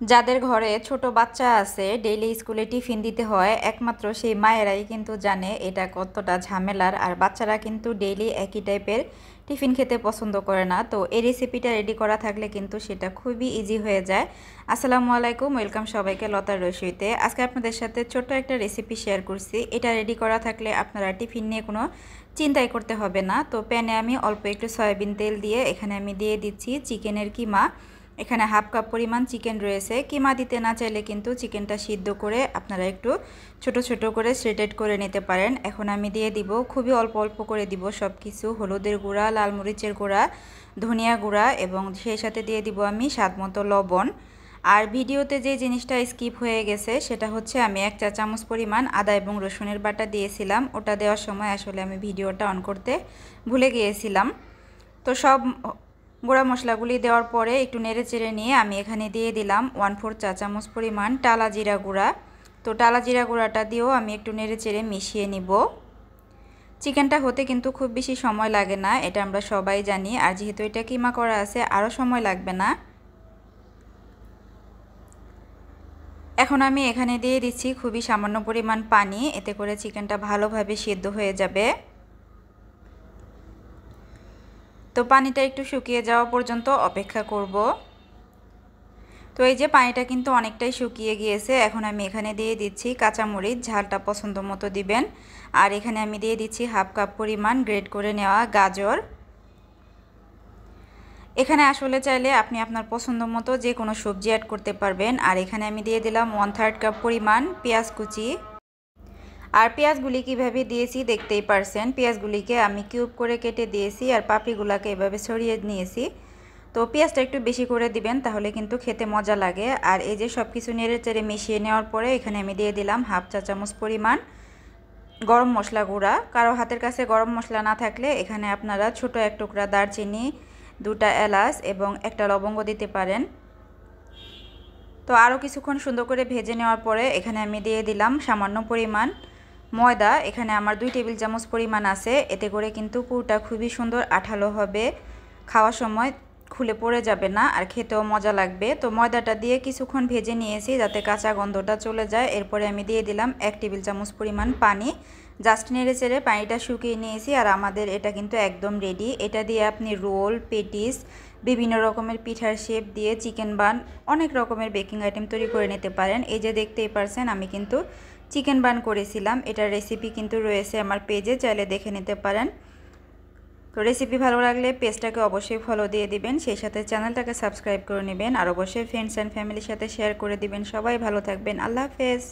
যাদের ঘরে ছোট বাচ্চা আছে ডেইলি স্কুলে টিফিন দিতে হয় একমাত্র সেই মায়েরাই কিন্তু জানে এটা কতটা ঝামেলার। আর বাচ্চারা কিন্তু ডেইলি একই টাইপের টিফিন খেতে পছন্দ করে না। তো এই রেসিপিটা রেডি করা থাকলে কিন্তু সেটা খুবই ইজি হয়ে যায়। আসসালামু আলাইকুম, ওয়েলকাম সবাইকে লতার রসইতে। আজকে আপনাদের সাথে ছোট্ট একটা রেসিপি শেয়ার করছি। এটা রেডি করা থাকলে আপনারা টিফিন নিয়ে কোনো চিন্তাই করতে হবে না। তো প্যানে আমি অল্প একটু সয়াবিন তেল দিয়ে এখানে আমি দিয়ে দিচ্ছি চিকেনের কিমা। এখানে হাফ কাপ পরিমাণ চিকেন রয়েছে। কিমা দিতে না চাইলে কিন্তু চিকেনটা সিদ্ধ করে আপনারা একটু ছোট ছোট করে শ্রেডেড করে নিতে পারেন। এখন আমি দিয়ে দিব, খুবই অল্প অল্প করে দিব সব কিছু, হলুদের গুঁড়া, লাল মরিচের গুঁড়া, ধনিয়া গুঁড়া এবং সেই সাথে দিয়ে দিব আমি স্বাদমতো লবণ। আর ভিডিওতে যে জিনিসটা স্কিপ হয়ে গেছে সেটা হচ্ছে আমি 1 চা চামচ পরিমাণ আদা এবং রসুনের বাটা দিয়েছিলাম। ওটা দেওয়ার সময় আসলে আমি ভিডিওটা অন করতে ভুলে গিয়েছিলাম। তো সব গুঁড়া মশলাগুলি দেওয়ার পরে একটু নেড়ে চেড়ে নিয়ে আমি এখানে দিয়ে দিলাম 1/4 চা চামচ পরিমাণ টালা জিরা গুঁড়া। তো টালা জিরা গুঁড়াটা দিয়েও আমি একটু নেড়ে চেড়ে মিশিয়ে নিব। চিকেনটা হতে কিন্তু খুব বেশি সময় লাগে না, এটা আমরা সবাই জানি। আর যেহেতু এটা কিমা করা আছে আরও সময় লাগবে না। এখন আমি এখানে দিয়ে দিচ্ছি খুবই সামান্য পরিমাণ পানি, এতে করে চিকেনটা ভালোভাবে সিদ্ধ হয়ে যাবে। তো পানিটা একটু শুকিয়ে যাওয়া পর্যন্ত অপেক্ষা করব। তো এই যে পানিটা কিন্তু অনেকটাই শুকিয়ে গিয়েছে। এখন আমি এখানে দিয়ে দিচ্ছি কাঁচামরিচ, ঝালটা পছন্দ মতো দিবেন। আর এখানে আমি দিয়ে দিচ্ছি হাফ কাপ পরিমাণ গ্রেট করে নেওয়া গাজর। এখানে আসলে চাইলে আপনি আপনার পছন্দ মতো যে কোনো সবজি অ্যাড করতে পারবেন। আর এখানে আমি দিয়ে দিলাম 1/3 কাপ পরিমাণ পেঁয়াজ কুচি। আর পেঁয়াজগুলি কিভাবে দিয়েছি দেখতেই পারছেন। পেঁয়াজগুলিকে আমি কিউব করে কেটে দিয়েছি আর পাপড়িগুলোকে এভাবে ছড়িয়ে নিয়েছি। তো পেঁয়াজটা একটু বেশি করে দিবেন, তাহলে কিন্তু খেতে মজা লাগে। আর এই যে সব কিছু নেড়ে চেড়ে মিশিয়ে নেওয়ার পরে এখানে আমি দিয়ে দিলাম হাফ চা চামচ পরিমাণ গরম মশলা গুঁড়া। কারো হাতের কাছে গরম মশলা না থাকলে এখানে আপনারা ছোট এক টুকরা দারচিনি, 2টা এলাচ এবং একটা লবঙ্গ দিতে পারেন। তো আরও কিছুক্ষণ সুন্দর করে ভেজে নেওয়ার পরে এখানে আমি দিয়ে দিলাম সামান্য পরিমাণ ময়দা। এখানে আমার 2 টেবিল চামচ পরিমাণ আছে। এতে করে কিন্তু পুরটা খুবই সুন্দর আঠালো হবে, খাওয়ার সময় খুলে পড়ে যাবে না আর খেতেও মজা লাগবে। তো ময়দাটা দিয়ে কিছুক্ষণ ভেজে নিয়েছি যাতে কাঁচা গন্ধটা চলে যায়। এরপরে আমি দিয়ে দিলাম 1 টেবিল চামচ পরিমাণ পানি। জাস্ট নেড়ে চেড়ে পানিটা শুকিয়ে নিয়েছি আর আমাদের এটা কিন্তু একদম রেডি। এটা দিয়ে আপনি রোল, পেটিস, বিভিন্ন রকমের পিঠার শেপ দিয়ে চিকেন বান, অনেক রকমের বেকিং আইটেম তৈরি করে নিতে পারেন। এই যে দেখতেই পারছেন আমি কিন্তু চিকেন বান করেছিলাম। এটার রেসিপি কিন্তু রয়েছে আমার পেজে, চাইলে দেখে নিতে পারেন। তো রেসিপি ভালো লাগলে পেজটাকে অবশ্যই ফলো দিয়ে দিবেন, সেই সাথে চ্যানেলটাকে সাবস্ক্রাইব করে নেবেন আর অবশ্যই ফ্রেন্ডস অ্যান্ড ফ্যামিলির সাথে শেয়ার করে দিবেন। সবাই ভালো থাকবেন, আল্লাহ হাফেজ।